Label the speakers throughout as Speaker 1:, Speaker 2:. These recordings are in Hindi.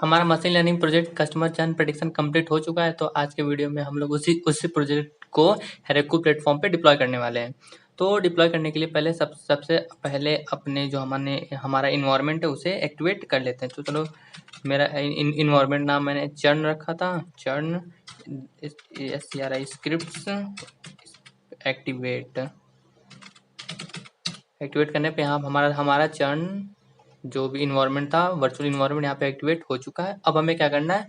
Speaker 1: हमारा machine learning project customer churn prediction complete हो चुका है। तो आज के वीडियो में हम लोग उसी प्रोजेक्ट को हेरेको प्लेटफॉर्म पे डिप्लॉय करने वाले हैं। तो डिप्लॉय करने के लिए पहले सबसे पहले अपने जो हमारा इन्वायरमेंट है उसे एक्टिवेट कर लेते हैं। तो चलो, मेरा इन्वायरमेंट नाम मैंने चर्न रखा था, चर्न स्क्रिप्ट्स एक्टिवेट करने पे यहाँ हमारा चर्न जो भी इन्वायरमेंट था, वर्चुअल इन्वायरमेंट यहाँ पे एक्टिवेट हो चुका है। अब हमें क्या करना है,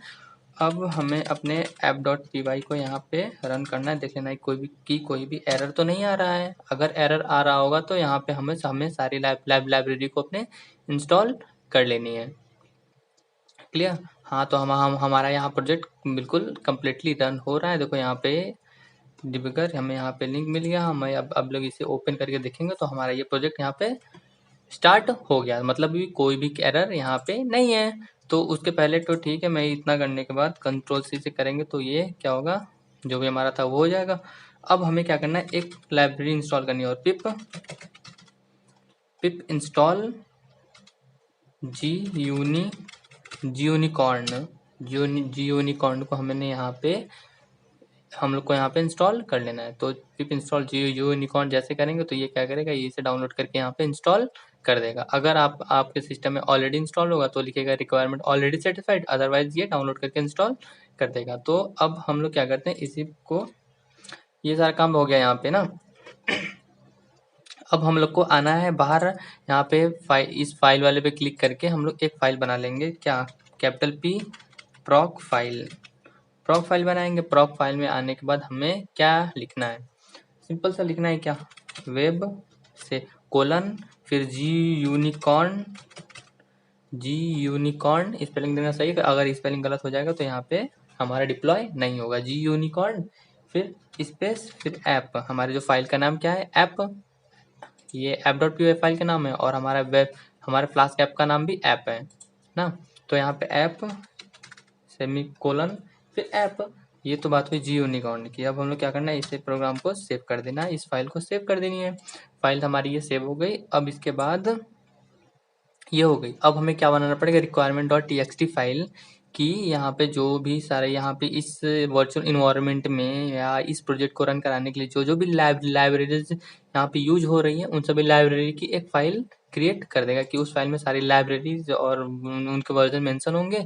Speaker 1: अब हमें अपने app.py को यहाँ पे रन करना है। देख लेना कोई भी एरर तो नहीं आ रहा है। अगर एरर आ रहा होगा तो यहाँ पे हमें सारी लाइब्रेरी को अपने इंस्टॉल कर लेनी है। क्लियर? हाँ, तो हमारा यहाँ प्रोजेक्ट बिल्कुल कम्प्लीटली रन हो रहा है। देखो यहाँ पे डिबगर हमें यहाँ पे लिंक मिल गया। हमें अब लोग इसे ओपन करके देखेंगे तो हमारा ये प्रोजेक्ट यहाँ पे स्टार्ट हो गया। मतलब भी कोई भी एरर यहाँ पे नहीं है। तो उसके पहले तो ठीक है, मैं इतना करने के बाद कंट्रोल सी से करेंगे तो ये क्या होगा, जो भी हमारा था वो हो जाएगा। अब हमें क्या करना है, एक लाइब्रेरी इंस्टॉल करनी है और पिप इंस्टॉल यूनिकॉर्न को हम लोग को यहाँ पे इंस्टॉल कर लेना है। तो पिप इंस्टॉल यूनिकॉर्न जैसे करेंगे तो ये क्या करेगा, ये इसे डाउनलोड करके यहाँ पे इंस्टॉल कर देगा। अगर आपके सिस्टम में ऑलरेडी इंस्टॉल होगा तो लिखेगा रिक्वायरमेंट ऑलरेडी सेटिस्फाइड, अदरवाइज ये डाउनलोड करके इंस्टॉल कर देगा। तो अब हम लोग क्या करते हैं, इसी को, ये सारा काम हो गया यहाँ पे ना। अब हम लोग को आना है बाहर। यहाँ पे इस फाइल वाले पे क्लिक करके हम लोग एक फाइल बना लेंगे। क्या? कैपिटल P प्रॉक फाइल बनाएंगे। प्रॉक फाइल में आने के बाद हमें क्या लिखना है, सिंपल सा लिखना है। क्या? वेब से कोलन फिर जी यूनिकॉर्न स्पेलिंग देना सही। अगर स्पेलिंग गलत हो जाएगा तो यहाँ पे हमारा डिप्लॉय नहीं होगा। जी यूनिकॉर्न फिर स्पेस फिर ऐप। हमारे जो फाइल का नाम क्या है, ऐप। ये app.py फाइल का नाम है और हमारे फ्लास्क ऐप का नाम भी ऐप है ना। तो यहाँ पे ऐप सेमी कोलन फिर ऐप। ये तो बात हुई जी यूनिकॉर्न की। अब हम लोग क्या करना है, इसे प्रोग्राम को सेव कर देना है, इस फाइल को सेव कर देनी है। फाइल हमारी ये सेव हो गई। अब इसके बाद ये हो गई। अब हमें क्या बनाना पड़ेगा, requirement.txt फाइल की यहाँ पे जो भी सारे यहाँ पे इस वर्चुअल इन्वायरमेंट में या इस प्रोजेक्ट को रन कराने के लिए जो भी लाइब्रेरीज यहाँ पे यूज हो रही हैं, उन सभी लाइब्रेरी की एक फाइल क्रिएट कर देगा कि उस फाइल में सारी लाइब्रेरीज और उनके वर्जन मेंशन होंगे।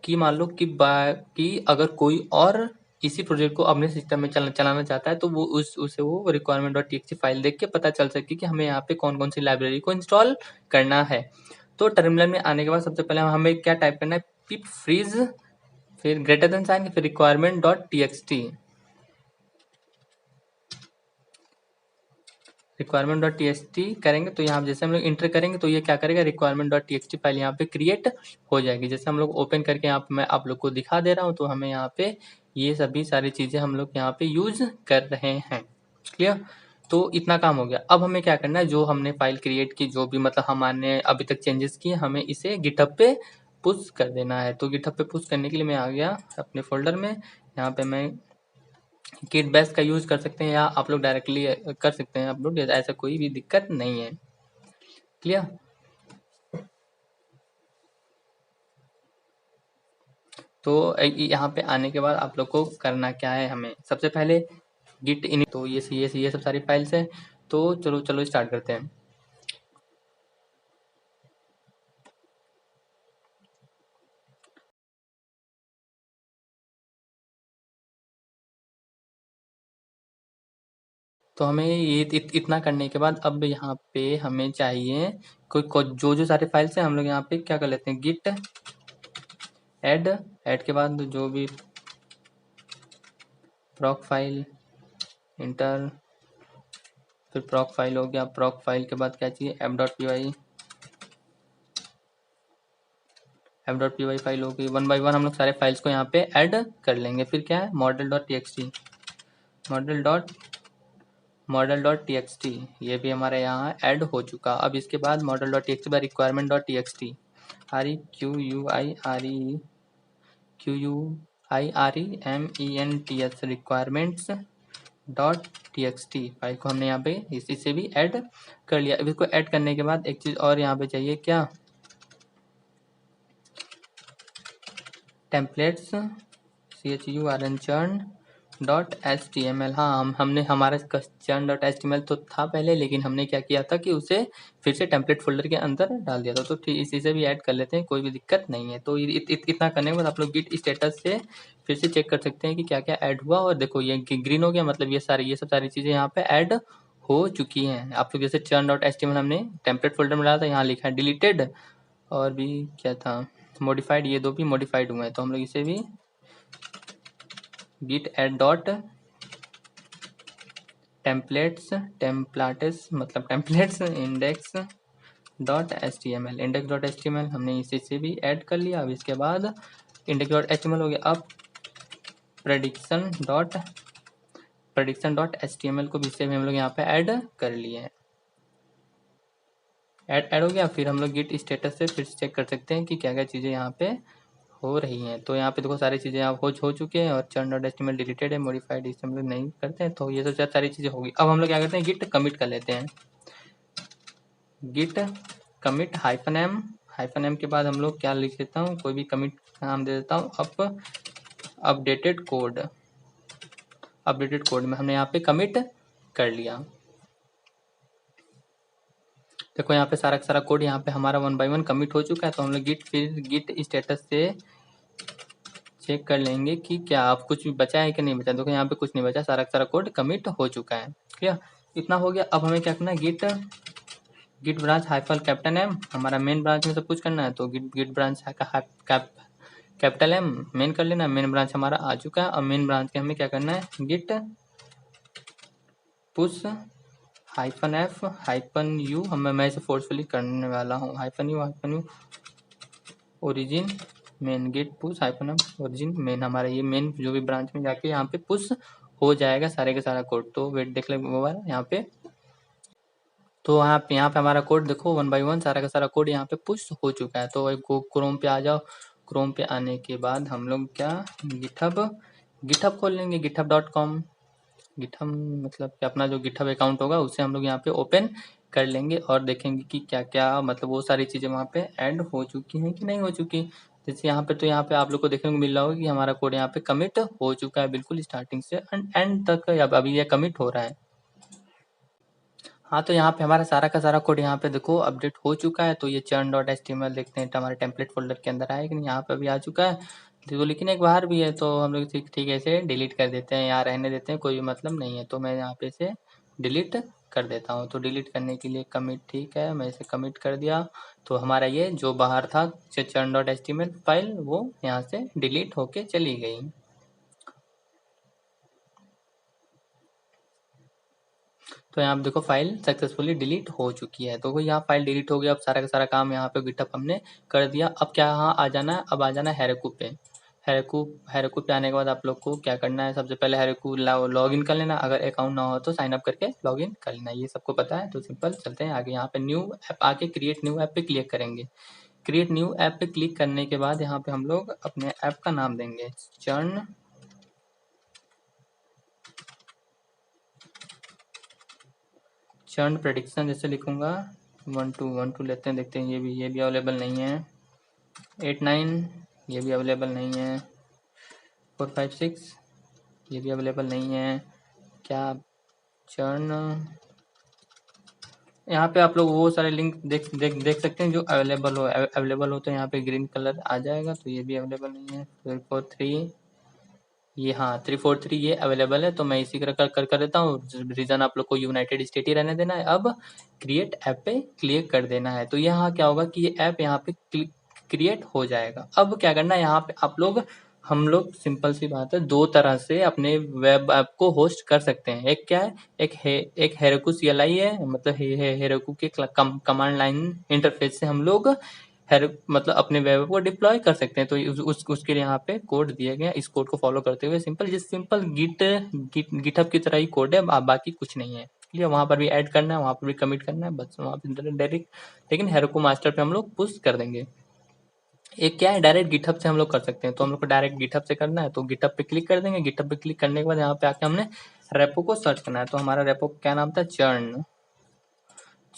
Speaker 1: कि मान लो कि अगर कोई और इसी प्रोजेक्ट को अपने सिस्टम में चलाना चाहता है तो वो उसे वो requirement.txt फाइल देख के पता चल सके कि हमें यहाँ पे कौन कौन सी लाइब्रेरी को इंस्टॉल करना है। तो टर्मिनल में आने के बाद सबसे पहले हमें क्या टाइप करना है, पिप फ्रीज फिर ग्रेटर देन साइन फिर रिक्वायरमेंट.txt करेंगे तो यहाँ जैसे हम लोग इंटर करेंगे तो ये क्या करेगा, रिक्वायरमेंट.txt फाइल यहाँ पे क्रिएट हो जाएगी। जैसे हम लोग ओपन करके यहाँ पे मैं आप लोग को दिखा दे रहा हूँ तो हमें यहाँ पे ये सभी सारी चीजें हम लोग यहाँ पे यूज कर रहे हैं। क्लियर? तो इतना काम हो गया। अब हमें क्या करना है, जो हमने फाइल क्रिएट की, जो भी मतलब हमने अभी तक चेंजेस किए, हमें इसे गिटहब पे पुश कर देना है। तो गिटहब पे पुश करने के लिए मैं आ गया अपने फोल्डर में। यहाँ पे मैं किट बेस का यूज कर सकते हैं या आप लोग डायरेक्टली कर सकते हैं अपलोड, ऐसा कोई भी दिक्कत नहीं है। क्लियर? तो यहाँ पे आने के बाद आप लोग को करना क्या है, हमें सबसे पहले गिट इन, तो ये सब सारी फाइल्स है। तो चलो स्टार्ट करते हैं। तो हमें ये इतना करने के बाद अब यहाँ पे हमें चाहिए जो सारे फाइल्स हैं हम लोग यहाँ पे क्या कर लेते हैं, गिट ऐड के बाद जो भी प्रॉक फाइल इंटर, फिर प्रॉक फाइल हो गया। प्रॉक फाइल के बाद क्या चाहिए, f.py फाइल हो गई। वन बाई वन हम लोग सारे फाइल्स को यहाँ पे ऐड कर लेंगे। फिर क्या है, मॉडल.txt ये भी हमारे यहाँ ऐड हो चुका। अब इसके बाद मॉडल.txt bye requirement.txt requirements requirements.txt file को हमने यहाँ पे इसे भी ऐड कर लिया। अब इसको ऐड करने के बाद एक चीज़ और यहाँ पे चाहिए, क्या, templates churn churn dot HTML। हाँ, हमने हमारा churn डॉट HTML तो था पहले, लेकिन हमने क्या किया था कि उसे फिर से टेम्पलेट फोल्डर के अंदर डाल दिया था। तो ठीक इसी से भी ऐड कर लेते हैं, कोई भी दिक्कत नहीं है। तो इतना करने के बाद आप लोग गिट स्टेटस से फिर से चेक कर सकते हैं कि क्या क्या ऐड हुआ। और देखो ये ग्रीन हो गया, मतलब ये सब सारी चीज़ें यहाँ पे ऐड हो चुकी हैं। आप लोग जैसे churn डॉट HTML हमने टेम्पलेट फोल्डर में डाला था, यहाँ लिखा है डिलीटेड, और भी क्या था मॉडिफाइड, ये दो भी मॉडिफाइड हुए हैं। तो हम लोग इसे भी git add डॉट टेम्पलेट्स मतलब templates index dot HTML index dot HTML हमने इसी से भी ऐड कर लिया। अब इसके बाद इंडेक्स डॉट HTML हो गया। अब प्रेडिक्शन डॉट HTML को भी इससे भी हम लोग यहाँ पे ऐड कर लिए हैं। ऐड हो गया। फिर हम लोग गिट स्टेटस से फिर चेक कर सकते हैं कि क्या क्या चीज़ें यहाँ पे हो रही हैं। तो यहाँ पे देखो सारी चीज़ें आप हो चुके हैं, और churn डॉट HTML डिलीटेड है, मॉडिफाइड इसे हम लोग नहीं करते हैं। तो ये सब सारी चीज़ें होगी। अब हम लोग क्या करते हैं, गिट कमिट कर लेते हैं। गिट कमिट -m के बाद हम लोग क्या लिख देता हूँ, कोई भी कमिट का नाम दे देता हूँ। अपडेटेड कोड में हमने यहाँ पे कमिट कर लिया। देखो यहाँ पे सारा कोड यहाँ पे हमारा 1 by 1 कमिट हो चुका है। तो हम लोग गिट स्टेटस से चेक कर लेंगे कि क्या आप कुछ भी बचा है कि नहीं बचा। देखो यहाँ पे कुछ नहीं बचा, सारा कोड कमिट हो चुका है। क्लियर, इतना हो गया। अब हमें क्या करना है, गिट ब्रांच -M हमारा मेन ब्रांच में सब कुछ करना है। तो git branch capital M main कर लेना। मेन ब्रांच हमारा आ चुका है। अब मेन ब्रांच के हमें क्या करना है, गिट पुश -F मैं इसे फोर्सफुली करने वाला हूँ। -U origin main, git push -M origin main, हमारा ये मेन जो भी ब्रांच में जाके यहाँ पे पुश हो जाएगा सारे का सारा कोड। तो वेट देख ले यहाँ पे। तो यहाँ पे हमारा कोड देखो 1 by 1 सारा का सारा कोड यहाँ पे पुश हो चुका है। तो क्रोम पे आ जाओ। क्रोम पे आने के बाद हम लोग क्या गिटहब खोल लेंगे, github.com। गिटहब मतलब कि अपना जो गिटहब अकाउंट होगा उसे हम लोग यहाँ पे ओपन कर लेंगे और देखेंगे कि क्या क्या मतलब वो सारी चीज़ें वहाँ पे ऐड हो चुकी हैं कि नहीं हो चुकी। जैसे यहाँ पे, तो यहाँ पे आप लोग को देखने को मिल रहा होगा कि हमारा कोड यहाँ पे कमिट हो चुका है बिल्कुल स्टार्टिंग से एंड तक। अभी ये कमिट हो रहा है। हाँ, तो यहाँ पे हमारा सारा का सारा कोड यहाँ पे देखो अपडेट हो चुका है। तो ये churn डॉट HTML देखते हैं हमारे टेम्पलेट फोल्डर के अंदर आएगा नहीं, यहाँ पे भी आ चुका है। तो लेकिन एक बाहर भी है, तो हम लोग ठीक है इसे डिलीट कर देते हैं, यहाँ रहने देते हैं, कोई भी मतलब नहीं है। तो मैं यहाँ पे इसे डिलीट कर देता हूँ। तो डिलीट करने के लिए कमिट, ठीक है मैं इसे कमिट कर दिया। तो हमारा ये जो बाहर था churn डॉट HTML फाइल वो यहाँ से डिलीट होके चली गई। तो यहाँ पे देखो फाइल सक्सेसफुली डिलीट हो चुकी है। तो यहाँ फाइल डिलीट हो गया। अब सारा का सारा काम यहाँ पे गिटहब हमने कर दिया। अब क्या यहाँ आ जाना है, अब आ जाना है हेरेकू पे। हेरेकू पे आने के बाद आप लोग को क्या करना है, सबसे पहले हेरेकू लॉग इन कर लेना। अगर अकाउंट ना हो तो साइन अप करके लॉग इन कर लेना, ये सबको पता है। तो सिंपल चलते हैं आगे। यहाँ पे न्यू ऐप आके क्रिएट न्यू ऐप पे क्लिक करेंगे। क्रिएट न्यू ऐप पे क्लिक करने के बाद यहाँ पे हम लोग अपने ऐप का नाम देंगे चर्न प्रेडिक्शन, जैसे लिखूंगा 12 लेते हैं, देखते हैं ये भी अवेलेबल नहीं है। 89 ये भी अवेलेबल नहीं है। 456 ये भी अवेलेबल नहीं है। क्या चर्न, यहाँ पे आप लोग वो सारे लिंक देख सकते हैं जो अवेलेबल हो तो यहाँ पे ग्रीन कलर आ जाएगा। तो ये भी अवेलेबल नहीं है। 343 ये, हाँ 343 ये अवेलेबल है। तो मैं इसी तरह कर देता हूँ। रीजन आप लोग को यूनाइटेड स्टेट ही रहने देना है। अब क्रिएट ऐप पे क्लिक कर देना है। तो यहाँ क्या होगा कि ये ऐप यहाँ पे क्रिएट हो जाएगा। अब क्या करना है, यहाँ पे हम लोग सिंपल सी बात है, दो तरह से अपने वेब ऐप को होस्ट कर सकते हैं। एक क्या है, एक हेरोकू CLI है, मतलब हेरोकू के कमांड लाइन इंटरफेस से हम लोग मतलब अपने वेब को डिप्लॉय कर सकते हैं। तो उसके लिए यहाँ पे कोड दिया गया। इस कोड को फॉलो करते हुए सिंपल गिटहब की तरह ही कोड है, बाकी कुछ नहीं है। क्लियर, वहां पर भी ऐड करना है, वहां पर भी कमिट करना है, बस वहां पे डायरेक्ट, लेकिन हेरोकू मास्टर पे हम लोग पुश कर देंगे। एक क्या है, डायरेक्ट गिटहब से हम लोग कर सकते हैं। तो हम लोग को डायरेक्ट गिटहब से करना है, तो गिटहब पे क्लिक कर देंगे। गिटहब पे क्लिक करने के बाद यहाँ पे आके हमने रेपो को सर्च करना है। तो हमारा रेपो क्या नाम था,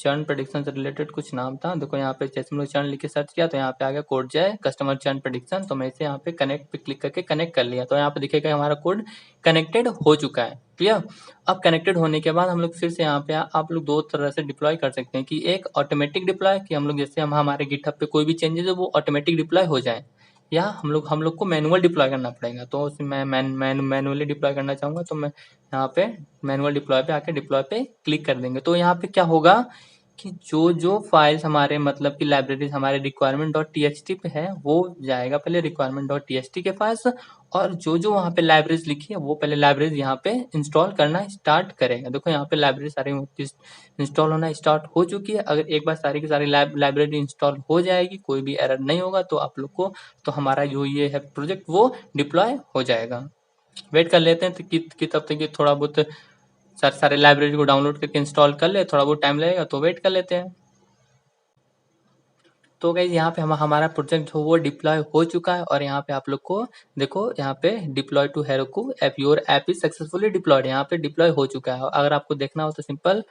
Speaker 1: चर्न प्रेडिक्शन से रिलेटेड कुछ नाम था। देखो यहाँ पे जैसे हम लोग चर्न लिख के सर्च किया तो यहाँ पे आ गया कोड जय कस्टमर चर्न प्रेडिक्शन। तो मैं इसे यहाँ पे कनेक्ट पे क्लिक करके कनेक्ट कर लिया। तो यहाँ पे दिखेगा हमारा कोड कनेक्टेड हो चुका है। क्लियर। अब कनेक्टेड होने के बाद हम लोग फिर से यहाँ पे आप लोग दो तरह से डिप्लॉय कर सकते हैं कि एक ऑटोमेटिक डिप्लॉय, कि हम लोग जैसे हम हमारे गिटहब पे कोई भी चेंजेस है वो ऑटोमेटिक डिप्लॉय हो जाए, या हम लोग को मैनुअल डिप्लॉय करना पड़ेगा। तो मैं मैनुअली डिप्लॉय करना चाहूँगा तो मैं यहाँ पे मैनुअल डिप्लॉय पे आके डिप्लॉय पे क्लिक कर देंगे। तो यहाँ पे क्या होगा कि जो जो फाइल्स हमारे मतलब कि लाइब्रेरीज हमारे requirement.txt पे है वो जाएगा पहले requirement.txt के पास, और जो जो वहाँ पे लाइब्रेरीज लिखी है वो पहले लाइब्रेरीज यहाँ पे इंस्टॉल करना स्टार्ट करेगा। देखो यहाँ पे लाइब्रेरी सारी इंस्टॉल होना स्टार्ट हो चुकी है। अगर एक बार सारी की सारी लाइब्रेरी इंस्टॉल हो जाएगी, कोई भी एरर नहीं होगा, तो आप लोग को तो हमारा जो ये है प्रोजेक्ट वो डिप्लॉय हो जाएगा। वेट कर लेते हैं कि तब तक ये थोड़ा बहुत सारे लाइब्रेरी को डाउनलोड करके इंस्टॉल कर ले, थोड़ा बहुत टाइम लगेगा तो वेट कर लेते हैं। तो गाइस यहाँ पे हमारा प्रोजेक्ट जो वो डिप्लॉय हो चुका है, और यहाँ पे आप लोग को देखो यहाँ पे deploy to Heroku app, your app is successfully deployed, यहाँ पे डिप्लॉय हो चुका है। अगर आपको देखना हो तो सिंपल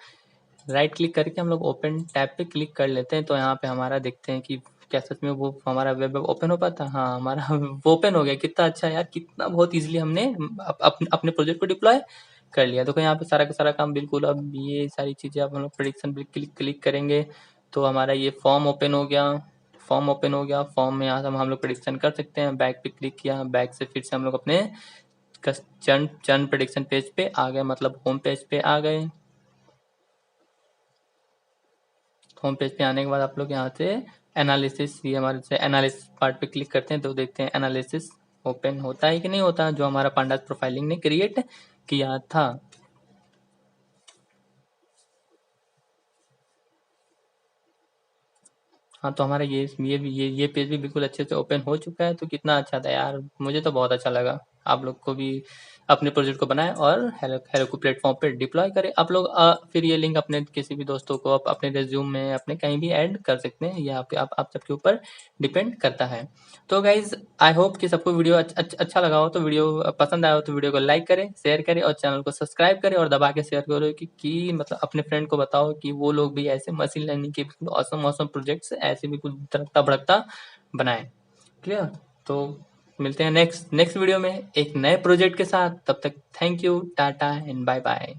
Speaker 1: राइट क्लिक करके हम लोग ओपन टैब पे क्लिक कर लेते हैं। तो यहाँ पे हमारा देखते हैं कि क्या सच में वो हमारा वेब ओपन हो पाता है। हाँ, हमारा ओपन हो गया। कितना अच्छा यार, कितना बहुत इजीली हमने अपने प्रोजेक्ट को डिप्लॉय कर लिया। देखो यहाँ पे सारा का सारा काम बिल्कुल, अब ये सारी चीज़ें अब हम लोग प्रेडिक्शन पे क्लिक करेंगे तो हमारा ये फॉर्म ओपन हो गया। फॉर्म में यहाँ से हम लोग प्रेडिक्शन कर सकते हैं। बैक पे क्लिक किया, बैक से फिर से हम लोग अपने चर्न प्रेडिक्शन पेज पे आ गए, मतलब होम पेज पे आ गए। होम पेज पे आने के बाद आप लोग यहाँ से एनालिसिस, ये हमारे से एनालिसिस पार्ट पे क्लिक करते हैं तो देखते हैं एनालिसिस ओपन होता है कि नहीं होता, जो हमारा पांडास प्रोफाइलिंग ने क्रिएट किया था। हाँ, तो हमारा ये पेज भी बिल्कुल अच्छे से ओपन हो चुका है। तो कितना अच्छा था यार, मुझे तो बहुत अच्छा लगा। आप लोग को भी अपने प्रोजेक्ट को बनाएं और हेरोकू प्लेटफॉर्म पे डिप्लॉय करें। आप लोग फिर ये लिंक अपने किसी भी दोस्तों को अपने रेज्यूम में अपने कहीं भी ऐड कर सकते हैं। ये आप सबके ऊपर डिपेंड करता है। तो गाइज आई होप कि सबको वीडियो अच्छा लगा हो। तो वीडियो पसंद आया हो तो वीडियो को लाइक करें, शेयर करें और चैनल को सब्सक्राइब करें और दबा के शेयर करो कि मतलब अपने फ्रेंड को बताओ कि वो लोग भी ऐसे मशीन लर्निंग के औसम प्रोजेक्ट्स ऐसे भी कुछ तड़कता भड़कता बनाए। क्लियर। तो मिलते हैं नेक्स्ट वीडियो में एक नए प्रोजेक्ट के साथ। तब तक thank you, tata and bye bye.